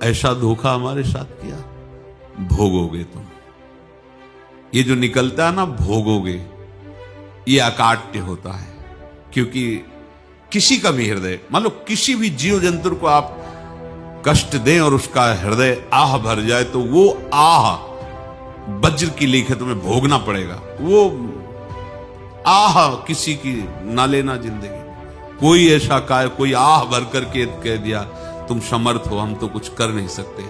ऐसा धोखा हमारे साथ किया, भोगोगे तुम। ये जो निकलता है ना भोगोगे, ये अकाट्य होता है। क्योंकि किसी का भी हृदय, मान लो किसी भी जीव जंतु को आप कष्ट दें और उसका हृदय आह भर जाए, तो वो आह वज्र की लीक है, तुम्हें भोगना पड़ेगा। वो आह किसी की ना लेना जिंदगी। कोई ऐसा कोई आह भर करके कह दिया तुम समर्थ हो, हम तो कुछ कर नहीं सकते,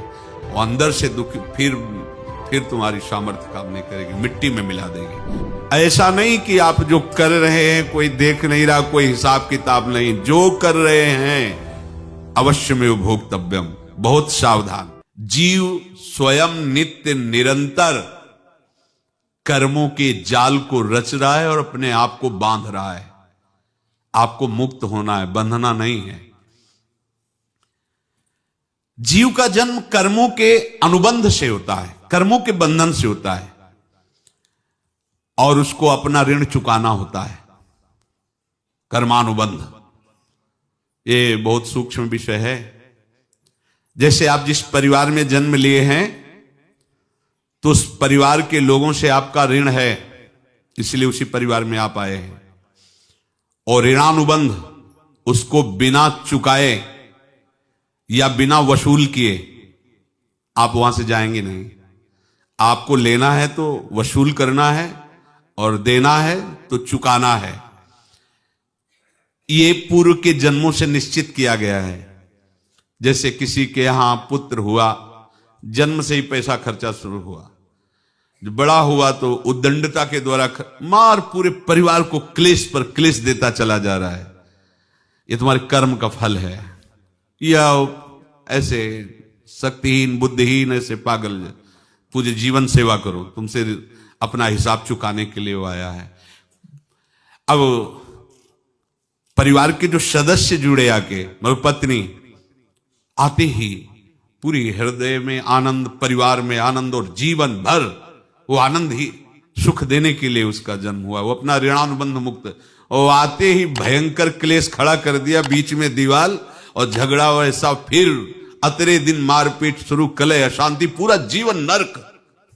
और अंदर से दुख फिर तुम्हारी सामर्थ्य काम नहीं करेगी, मिट्टी में मिला देगी। ऐसा नहीं कि आप जो कर रहे हैं कोई देख नहीं रहा, कोई हिसाब किताब नहीं, जो कर रहे हैं अवश्य में भोक्तव्यम। बहुत सावधान। जीव स्वयं नित्य निरंतर कर्मों के जाल को रच रहा है और अपने आप को बांध रहा है। आपको मुक्त होना है, बंधना नहीं है। जीव का जन्म कर्मों के अनुबंध से होता है, कर्मों के बंधन से होता है, और उसको अपना ऋण चुकाना होता है। कर्मानुबंध ये बहुत सूक्ष्म विषय है। जैसे आप जिस परिवार में जन्म लिए हैं, तो उस परिवार के लोगों से आपका ऋण है, इसलिए उसी परिवार में आप आए हैं। और ऋणानुबंध, उसको बिना चुकाए या बिना वसूल किए आप वहां से जाएंगे नहीं। आपको लेना है तो वसूल करना है, और देना है तो चुकाना है। ये पूर्व के जन्मों से निश्चित किया गया है। जैसे किसी के यहां पुत्र हुआ, जन्म से ही पैसा खर्चा शुरू हुआ, जब बड़ा हुआ तो उद्दंडता के द्वारा मार पूरे परिवार को क्लेश पर क्लेश देता चला जा रहा है। ये तुम्हारे कर्म का फल है। या ऐसे शक्तिहीन बुद्धिहीन ऐसे पागल पूरे जीवन सेवा करो, तुमसे अपना हिसाब चुकाने के लिए वो आया है। अब परिवार के जो सदस्य जुड़े आके, मतलब पत्नी आते ही पूरी हृदय में आनंद, परिवार में आनंद, और जीवन भर वो आनंद ही सुख देने के लिए उसका जन्म हुआ। वो अपना ऋणानुबंध मुक्त, और आते ही भयंकर क्लेश खड़ा कर दिया, बीच में दीवार और झगड़ा वैसा, फिर अतरे दिन मारपीट शुरू, कलह अशांति, पूरा जीवन नरक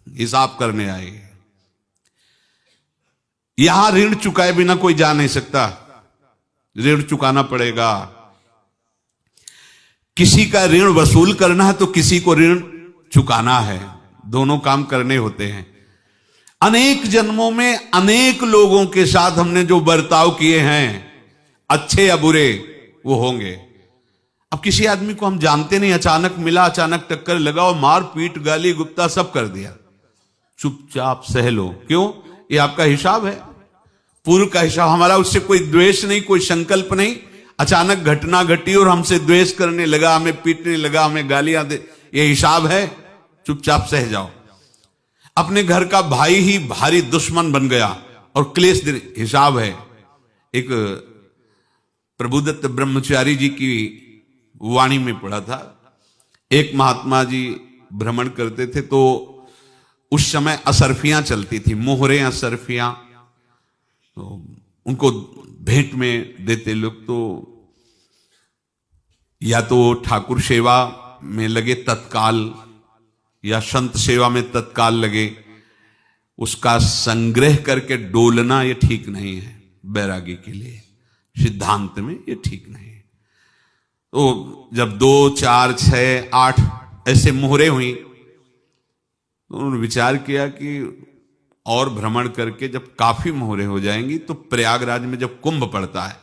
हिसाब करने आए। यहां ऋण चुकाए बिना कोई जा नहीं सकता, ऋण चुकाना पड़ेगा। किसी का ऋण वसूल करना है तो किसी को ऋण चुकाना है, दोनों काम करने होते हैं। अनेक जन्मों में अनेक लोगों के साथ हमने जो बर्ताव किए हैं, अच्छे या बुरे, वो होंगे। अब किसी आदमी को हम जानते नहीं, अचानक मिला, अचानक टक्कर लगा और मार पीट गाली गुप्ता सब कर दिया, चुपचाप सह लो। क्यों? ये आपका हिसाब है, पूर्व का हिसाब। हमारा उससे कोई द्वेष नहीं, कोई संकल्प नहीं। अचानक घटना घटी और हमसे द्वेष करने लगा, हमें पीटने लगा, हमें गालियां दे, ये हिसाब है, चुपचाप सह जाओ। अपने घर का भाई ही भारी दुश्मन बन गया और क्लेश, हिसाब है। एक प्रभुदत्त ब्रह्मचारी जी की वाणी में पढ़ा था, एक महात्मा जी भ्रमण करते थे, तो उस समय असरफियां चलती थी, मोहरे असरफियां, तो उनको भेंट में देते लोग। तो या तो ठाकुर सेवा में लगे तत्काल, या संत सेवा में तत्काल लगे, उसका संग्रह करके डोलना ये ठीक नहीं है बैरागी के लिए, सिद्धांत में ये ठीक नहीं है। तो जब 2, 4, 6, 8 ऐसे मोहरे हुई, तो उन्होंने विचार किया कि और भ्रमण करके जब काफी मोहरे हो जाएंगी तो प्रयागराज में जब कुंभ पड़ता है,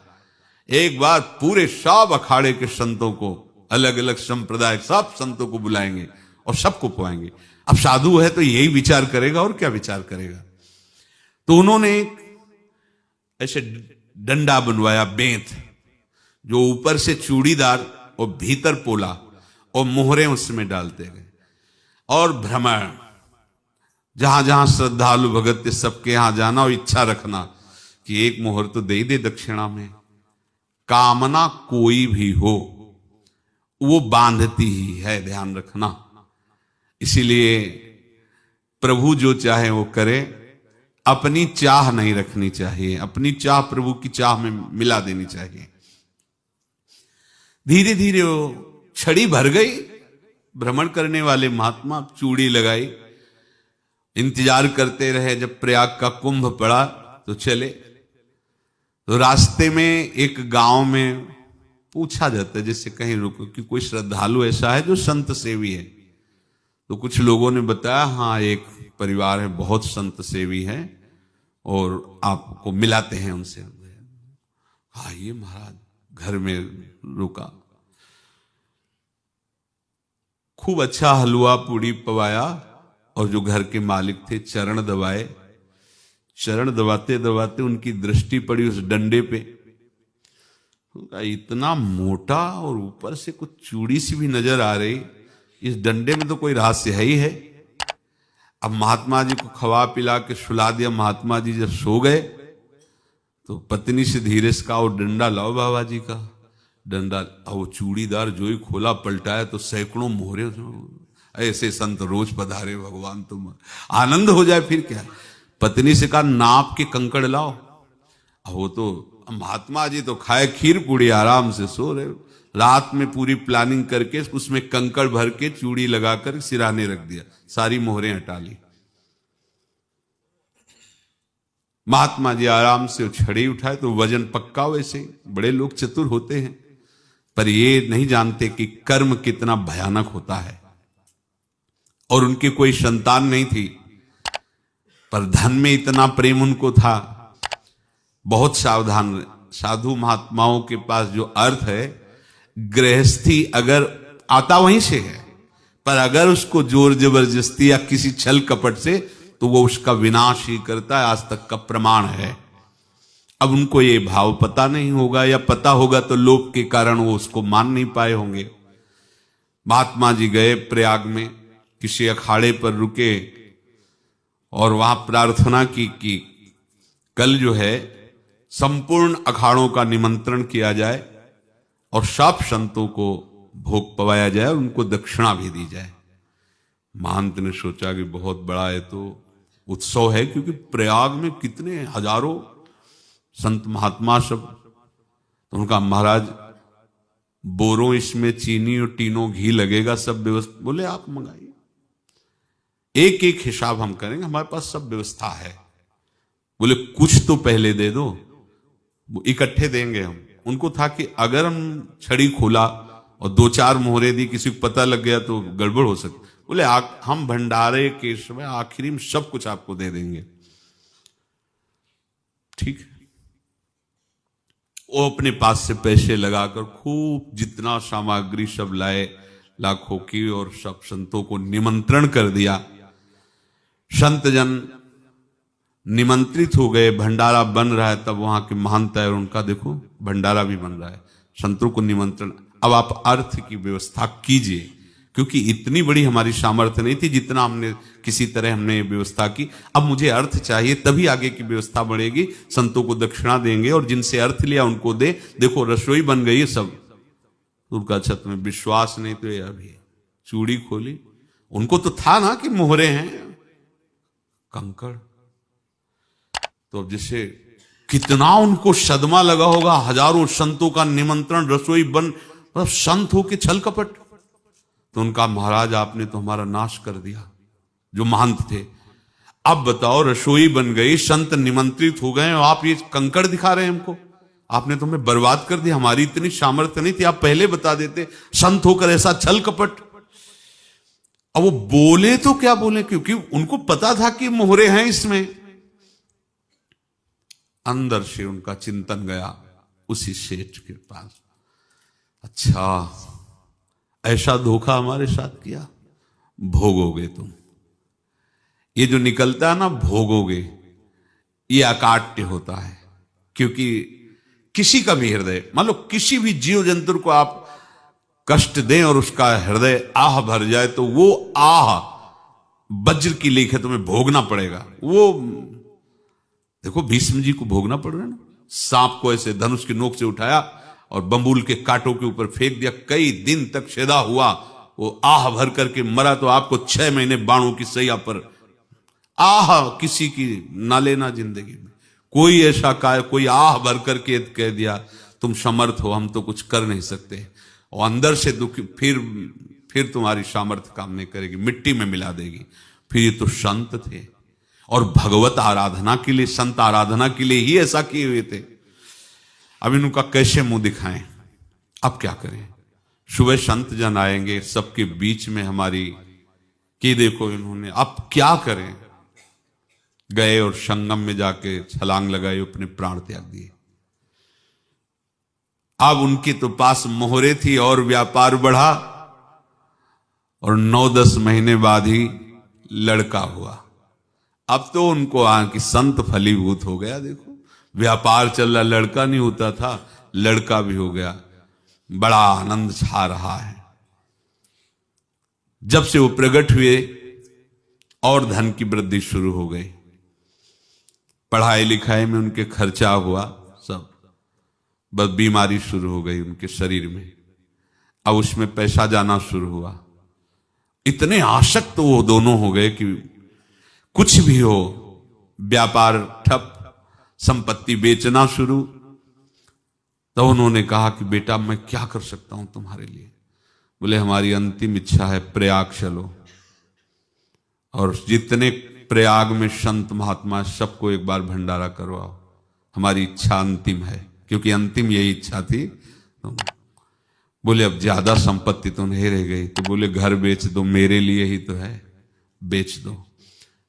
एक बार पूरे सब अखाड़े के संतों को, अलग अलग संप्रदाय सब संतों को बुलाएंगे और सबको पुआएंगे। अब साधु है तो यही विचार करेगा, और क्या विचार करेगा। तो उन्होंने ऐसे डंडा बनवाया, बेंत, जो ऊपर से चूड़ीदार और भीतर पोला, और मोहरे उसमें डालते गए। और भ्रमण, जहां जहां श्रद्धालु भगत सबके यहां जाना और इच्छा रखना कि एक मोहर तो दे ही दे दक्षिणा में। कामना कोई भी हो वो बांधती ही है, ध्यान रखना। इसीलिए प्रभु जो चाहे वो करे, अपनी चाह नहीं रखनी चाहिए, अपनी चाह प्रभु की चाह में मिला देनी चाहिए। धीरे धीरे वो छड़ी भर गई, भ्रमण करने वाले महात्मा चूड़ी लगाई, इंतजार करते रहे। जब प्रयाग का कुंभ पड़ा तो चले। तो रास्ते में एक गांव में पूछा जाता है, जैसे कहीं रुको कि कोई श्रद्धालु ऐसा है जो संत सेवी है। तो कुछ लोगों ने बताया हाँ एक परिवार है बहुत संत सेवी है और आपको मिलाते हैं उनसे। हाँ ये महाराज घर में रुका, खूब अच्छा हलवा पूड़ी पवाया और जो घर के मालिक थे चरण दबाए। चरण दबाते दबाते उनकी दृष्टि पड़ी उस डंडे पे, इतना मोटा और ऊपर से कुछ चूड़ी सी भी नजर आ रही, इस डंडे में तो कोई रहस्य है ही है। अब महात्मा जी को खवा पिला के सुला दिया। महात्मा जी जब सो गए तो पत्नी से धीरे से कहा वो डंडा लाओ बाबा जी का डंडा। वो चूड़ीदार जो ही खोला पलटाया तो सैकड़ों मोहरे। ऐसे संत रोज पधारे भगवान, तुम आनंद हो जाए फिर क्या। पत्नी से कहा नाप के कंकड़ लाओ। वो तो महात्मा जी तो खाए खीर पूड़ी आराम से सो रहे। रात में पूरी प्लानिंग करके उसमें कंकड़ भर के चूड़ी लगाकर सिराने रख दिया, सारी मोहरें हटा ली। महात्मा जी आराम से छड़ी उठाए तो वजन पक्का। वैसे बड़े लोग चतुर होते हैं पर ये नहीं जानते कि कर्म कितना भयानक होता है। और उनकी कोई संतान नहीं थी पर धन में इतना प्रेम उनको था। बहुत सावधान। साधु महात्माओं के पास जो अर्थ है, गृहस्थी अगर आता वहीं से है, पर अगर उसको जोर जबरदस्ती या किसी छल कपट से, तो वो उसका विनाश ही करता है। आज तक का प्रमाण है। अब उनको ये भाव पता नहीं होगा, या पता होगा तो लोभ के कारण वो उसको मान नहीं पाए होंगे। महात्मा जी गए प्रयाग में, किसी अखाड़े पर रुके और वहां प्रार्थना की कि कल जो है संपूर्ण अखाड़ों का निमंत्रण किया जाए और सब संतों को भोग पवाया जाए और उनको दक्षिणा भी दी जाए। महंत ने सोचा कि बहुत बड़ा है तो उत्सव है, क्योंकि प्रयाग में कितने हजारों संत महात्मा सब। तो उनका महाराज बोरों इसमें चीनी और टीनों घी लगेगा, सब व्यवस्था। बोले आप मंगाइए, एक एक हिसाब हम करेंगे, हमारे पास सब व्यवस्था है। बोले कुछ तो पहले दे दो, इकट्ठे देंगे हम। उनको था कि अगर हम छड़ी खोला और दो चार मोहरे दी, किसी को पता लग गया तो गड़बड़ हो सकती। बोले हम भंडारे के समय आखिरी में सब कुछ आपको दे देंगे। ठीक है। वो अपने पास से पैसे लगाकर खूब जितना सामग्री सब लाए लाखों की, और सब संतों को निमंत्रण कर दिया। संत जन निमंत्रित हो गए, भंडारा बन रहा है। तब वहां के महंत है और उनका देखो भंडारा भी बन रहा है, संतों को निमंत्रण। अब आप अर्थ की व्यवस्था कीजिए, क्योंकि इतनी बड़ी हमारी सामर्थ्य नहीं थी जितना हमने किसी तरह हमने व्यवस्था की। अब मुझे अर्थ चाहिए, तभी आगे की व्यवस्था बढ़ेगी। संतों को दक्षिणा देंगे और जिनसे अर्थ लिया उनको दे। देखो रसोई बन गई है सब। उनका छत में विश्वास नहीं तो ये अभी चूड़ी खोली। उनको तो था ना कि मोहरे हैं कंकड़। तो अब जैसे कितना उनको सदमा लगा होगा, हजारों संतों का निमंत्रण, रसोई बन, मतलब संत हो के छल कपट। तो उनका महाराज आपने तो हमारा नाश कर दिया, जो महंत थे। अब बताओ रसोई बन गई, संत निमंत्रित हो गए और आप ये कंकड़ दिखा रहे हैं हमको। आपने तो हमें बर्बाद कर दिया, हमारी इतनी सामर्थ्य नहीं थी, आप पहले बता देते। संत होकर ऐसा छल कपट। अब वो बोले तो क्या बोले, क्योंकि उनको पता था कि मोहरे हैं इसमें। अंदर से उनका चिंतन गया उसी सेठ के पास, अच्छा ऐसा धोखा हमारे साथ किया, भोगोगे तुम। ये जो निकलता है ना भोगोगे, ये अकाट्य होता है। क्योंकि किसी का भी हृदय, मान लो किसी भी जीव जंतु को आप कष्ट दें और उसका हृदय आह भर जाए, तो वो आह वज्र की लेख है, तुम्हें भोगना पड़ेगा। वो देखो भीष्म जी को भोगना पड़ रहा है ना। सांप को ऐसे धनुष की नोक से उठाया और बंबूल के कांटों के ऊपर फेंक दिया, कई दिन तक शेदा हुआ, वो आह भर करके मरा। तो आपको 6 महीने बाणों की सैया पर आह किसी की ना लेना जिंदगी में। कोई ऐसा कोई आह भर करके कह दिया तुम समर्थ हो, हम तो कुछ कर नहीं सकते। और अंदर से दुखी, फिर तुम्हारी सामर्थ्य काम नहीं करेगी, मिट्टी में मिला देगी। फिर ये तो संत थे और भगवत आराधना के लिए, संत आराधना के लिए ही ऐसा किए हुए थे। अब इनका कैसे मुंह दिखाएं, अब क्या करें। सुबह संत जन आएंगे, सबके बीच में हमारी कि देखो इन्होंने, अब क्या करें। गए और संगम में जाके छलांग लगाई, अपने प्राण त्याग दिए। अब उनके तो पास मोहरे थी और व्यापार बढ़ा और 9-10 महीने बाद ही लड़का हुआ। अब तो उनको कि संत फलीभूत हो गया। देखो व्यापार चल रहा, लड़का नहीं होता था, लड़का भी हो गया, बड़ा आनंद छा रहा है। जब से वो प्रकट हुए और धन की वृद्धि शुरू हो गई, पढ़ाई लिखाई में उनके खर्चा हुआ सब, बस बीमारी शुरू हो गई उनके शरीर में। अब उसमें पैसा जाना शुरू हुआ। इतने आसक्त वो दोनों हो गए कि कुछ भी हो, व्यापार ठप, संपत्ति बेचना शुरू। तो उन्होंने कहा कि बेटा मैं क्या कर सकता हूं तुम्हारे लिए। बोले हमारी अंतिम इच्छा है, प्रयाग चलो और जितने प्रयाग में संत महात्मा सबको एक बार भंडारा करवाओ। हमारी इच्छा अंतिम है, क्योंकि अंतिम यही इच्छा थी। तो बोले अब ज्यादा संपत्ति तो नहीं रह गई। तो बोले घर बेच दो, मेरे लिए ही तो है, बेच दो।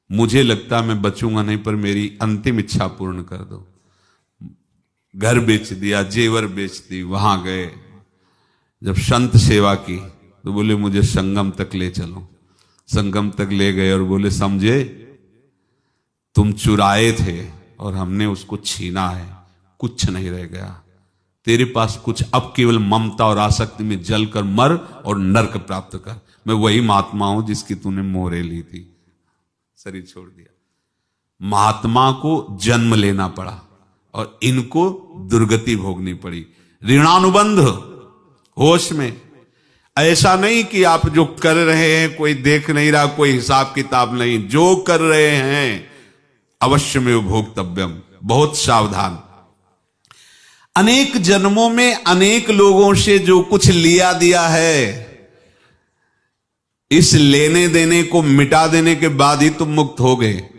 मुझे लगता मैं बचूंगा नहीं, पर मेरी अंतिम इच्छा पूर्ण कर दो। घर बेच दिया, जेवर बेच दी। वहां गए, जब संत सेवा की तो बोले मुझे संगम तक ले चलो। संगम तक ले गए और बोले समझे तुम चुराए थे और हमने उसको छीना है, कुछ नहीं रह गया तेरे पास कुछ, अब केवल ममता और आसक्ति में जल कर मर और नरक प्राप्त कर। मैं वही महात्मा हूं जिसकी तूने मोहरे ली थी, शरीर छोड़ दिया। महात्मा को जन्म लेना पड़ा और इनको दुर्गति भोगनी पड़ी। ऋणानुबंध होश में, ऐसा नहीं कि आप जो कर रहे हैं कोई देख नहीं रहा, कोई हिसाब किताब नहीं, जो कर रहे हैं अवश्य में भोक्तव्यम। बहुत सावधान। अनेक जन्मों में अनेक लोगों से जो कुछ लिया दिया है, इस लेने देने को मिटा देने के बाद ही तुम मुक्त हो गए।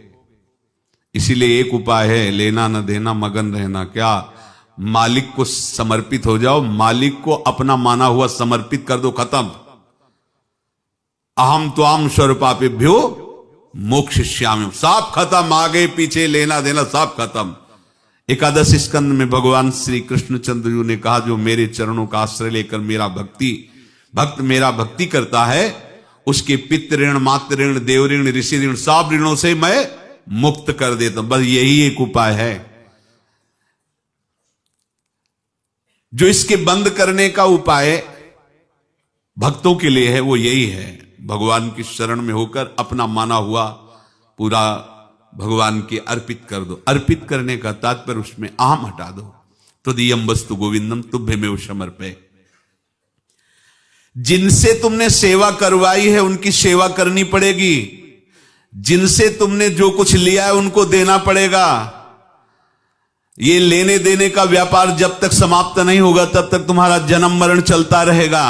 इसीलिए एक उपाय है, लेना न देना, मगन रहना। क्या? मालिक को समर्पित हो जाओ, मालिक को अपना माना हुआ समर्पित कर दो, खत्म। अहम त्वाम स्वरूपापेभ्यो मोक्षयिष्यामि, सब खत्म। आगे पीछे लेना देना सब खत्म। एकादश स्कंद में भगवान श्री कृष्णचंद्र जी ने कहा, जो मेरे चरणों का आश्रय लेकर भक्त मेरा भक्ति करता है, उसके पितृ ऋण, मातृ ऋण, देव ऋण, ऋषि ऋण, सब ऋणों से मैं मुक्त कर देता हूं। बस यही एक उपाय है जो इसके बंद करने का उपाय भक्तों के लिए है, वो यही है, भगवान की शरण में होकर अपना माना हुआ पूरा भगवान के अर्पित कर दो। अर्पित करने का तात्पर्य उसमें अहम हटा दो। तो दियम वस्तु गोविंदम तुभ्यमेव समर्पय। जिनसे तुमने सेवा करवाई है उनकी सेवा करनी पड़ेगी, जिनसे तुमने जो कुछ लिया है उनको देना पड़ेगा। ये लेने देने का व्यापार जब तक समाप्त नहीं होगा तब तक तुम्हारा जन्म मरण चलता रहेगा।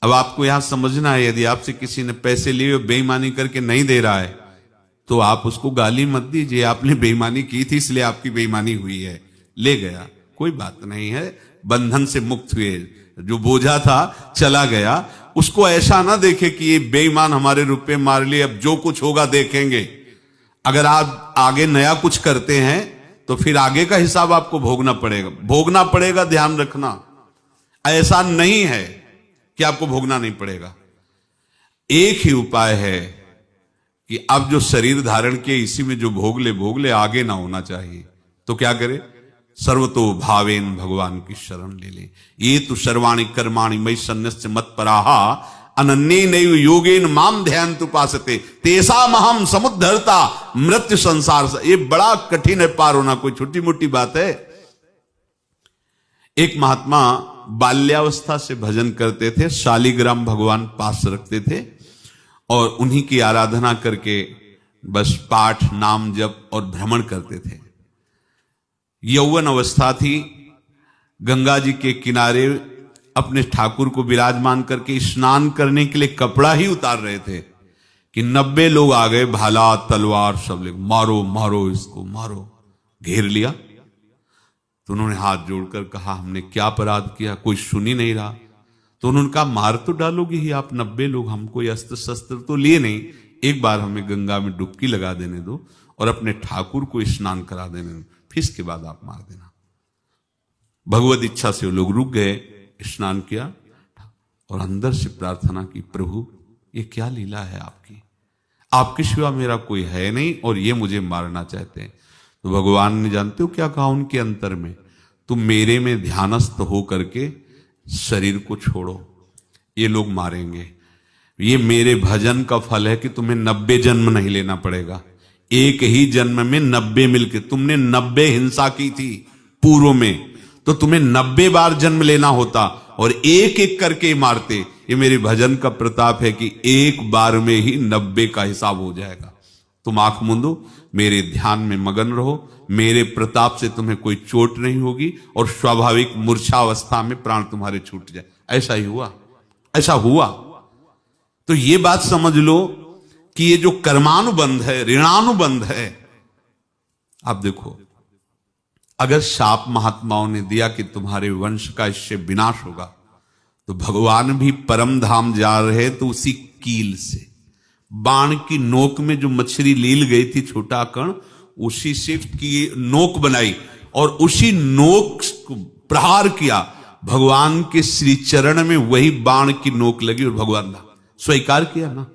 अब आपको यहां समझना है, यदि आपसे किसी ने पैसे लिए बेईमानी करके नहीं दे रहा है तो आप उसको गाली मत दीजिए, आपने बेईमानी की थी इसलिए आपकी बेईमानी हुई है, ले गया, कोई बात नहीं है, बंधन से मुक्त हुए, जो बोझा था चला गया। उसको ऐसा ना देखे कि ये बेईमान हमारे रुपए मार लिए, अब जो कुछ होगा देखेंगे। अगर आप आगे नया कुछ करते हैं तो फिर आगे का हिसाब आपको भोगना पड़ेगा, ध्यान रखना। ऐसा नहीं है कि आपको भोगना नहीं पड़ेगा। एक ही उपाय है कि अब जो शरीर धारण किए इसी में जो भोग ले, आगे ना होना चाहिए। तो क्या करे? सर्वतो भावेन भगवान की शरण ले ले। ये तो सर्वाणि कर्माणि मयि सन्न्यस्य मत्पराहा अनन्ये नैव योगेन माम ध्यायन्तु उपासते तेषामहं समुद्धर्ता मृत्यु संसार से। ये बड़ा कठिन है पार होना, कोई छोटी मोटी बात है। एक महात्मा बाल्यावस्था से भजन करते थे, शालिग्राम भगवान पास रखते थे और उन्हीं की आराधना करके बस पाठ, नाम, जप और भ्रमण करते थे। यौवन अवस्था थी, गंगा जी के किनारे अपने ठाकुर को विराजमान करके स्नान करने के लिए कपड़ा ही उतार रहे थे कि 90 लोग आ गए, भाला तलवार सब ले, मारो मारो इसको मारो, घेर लिया। तो उन्होंने हाथ जोड़कर कहा हमने क्या अपराध किया, कोई सुन ही नहीं रहा। तो उन्होंने कहा मार तो डालोगे ही आप 90 लोग, हम कोई अस्त्र शस्त्र तो लिए नहीं, एक बार हमें गंगा में डुबकी लगा देने दो और अपने ठाकुर को स्नान करा देने दो, फिर इसके बाद आप मार देना। भगवत इच्छा से वो लोग रुक गए, स्नान किया और अंदर से प्रार्थना की, प्रभु ये क्या लीला है आपकी, आपके सिवा मेरा कोई है नहीं और ये मुझे मारना चाहते हैं। तो भगवान ने जानते हो क्या कहा उनके अंतर में, तुम मेरे में ध्यानस्थ हो करके शरीर को छोड़ो, ये लोग मारेंगे। ये मेरे भजन का फल है कि तुम्हें 90 जन्म नहीं लेना पड़ेगा, एक ही जन्म में 90 मिलके, तुमने 90 हिंसा की थी पूर्व में, तो तुम्हें 90 बार जन्म लेना होता और एक एक करके मारते। ये मेरे भजन का प्रताप है कि एक बार में ही 90 का हिसाब हो जाएगा। तुम आंख मूंदो, मेरे ध्यान में मगन रहो, मेरे प्रताप से तुम्हें कोई चोट नहीं होगी और स्वाभाविक मूर्छावस्था में प्राण तुम्हारे छूट जाए। ऐसा ही हुआ, ऐसा हुआ। तो ये बात समझ लो कि ये जो कर्मानुबंध है, ऋणानुबंध है। आप देखो, अगर शाप महात्माओं ने दिया कि तुम्हारे वंश का इससे विनाश होगा, तो भगवान भी परम धाम जा रहे तो उसी कील से, बाण की नोक में जो मछली लील गई थी छोटा कण, उसी से की नोक बनाई और उसी नोक को प्रहार किया। भगवान के श्री चरण में वही बाण की नोक लगी और भगवान ने स्वीकार किया ना।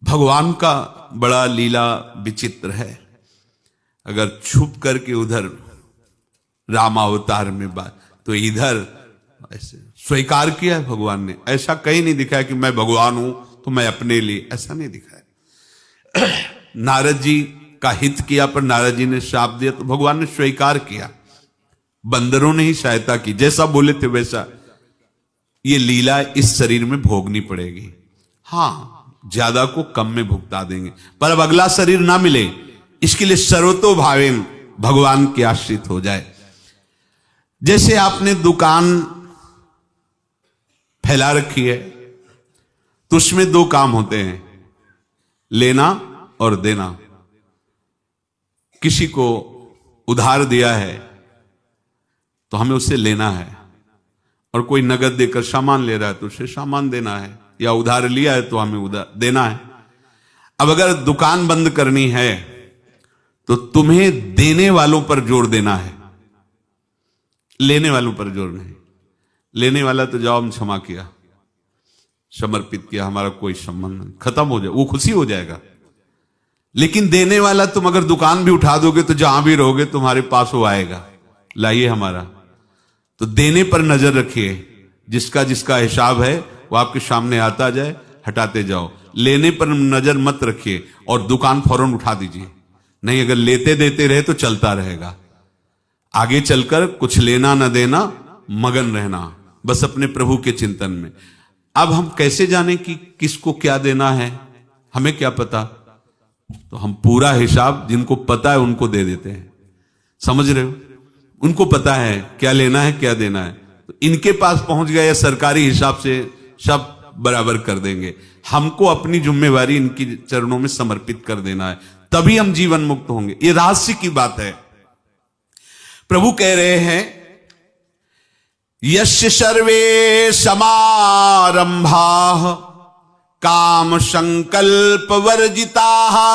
भगवान का बड़ा लीला विचित्र है। अगर छुप करके उधर रामावतार में बात, तो इधर ऐसे स्वीकार किया है भगवान ने। ऐसा कहीं नहीं दिखाया कि मैं भगवान हूं तो मैं अपने लिए, ऐसा नहीं दिखाया। नारद जी का हित किया पर नारद जी ने श्राप दिया तो भगवान ने स्वीकार किया। बंदरों ने ही सहायता की, जैसा बोले थे वैसा। ये लीला इस शरीर में भोगनी पड़ेगी। हां, ज्यादा को कम में भुगता देंगे, पर अब अगला शरीर ना मिले, इसके लिए सर्वतोभावेन भगवान के आश्रित हो जाए। जैसे आपने दुकान फैला रखी है तो उसमें दो काम होते हैं, लेना और देना। किसी को उधार दिया है तो हमें उससे लेना है, और कोई नगद देकर सामान ले रहा है तो उसे सामान देना है, या उधार लिया है तो हमें उधार देना है। अब अगर दुकान बंद करनी है तो तुम्हें देने वालों पर जोर देना है, लेने वालों पर जोर नहीं। लेने वाला तो जाओ हम क्षमा किया, समर्पित किया, हमारा कोई संबंध नहीं, खत्म हो जाए, वो खुशी हो जाएगा। लेकिन देने वाला तुम अगर दुकान भी उठा दोगे तो जहां भी रहोगे तुम्हारे पास वो आएगा, लाइए हमारा। तो देने पर नजर रखिए, जिसका जिसका हिसाब है वो आपके सामने आता जाए, हटाते जाओ। लेने पर नजर मत रखिए और दुकान फौरन उठा दीजिए, नहीं अगर लेते देते रहे तो चलता रहेगा। आगे चलकर कुछ लेना न देना, मगन रहना बस अपने प्रभु के चिंतन में। अब हम कैसे जाने कि किसको क्या देना है, हमें क्या पता। तो हम पूरा हिसाब जिनको पता है उनको दे देते हैं, समझ रहे हो, उनको पता है क्या लेना है क्या देना है, तो इनके पास पहुंच गए, सरकारी हिसाब से सब बराबर कर देंगे। हमको अपनी जिम्मेवारी इनकी चरणों में समर्पित कर देना है, तभी हम जीवन मुक्त होंगे। ये रहस्य की बात है। प्रभु कह रहे हैं, यस्य सर्वे समारंभाः काम संकल्प वर्जिताः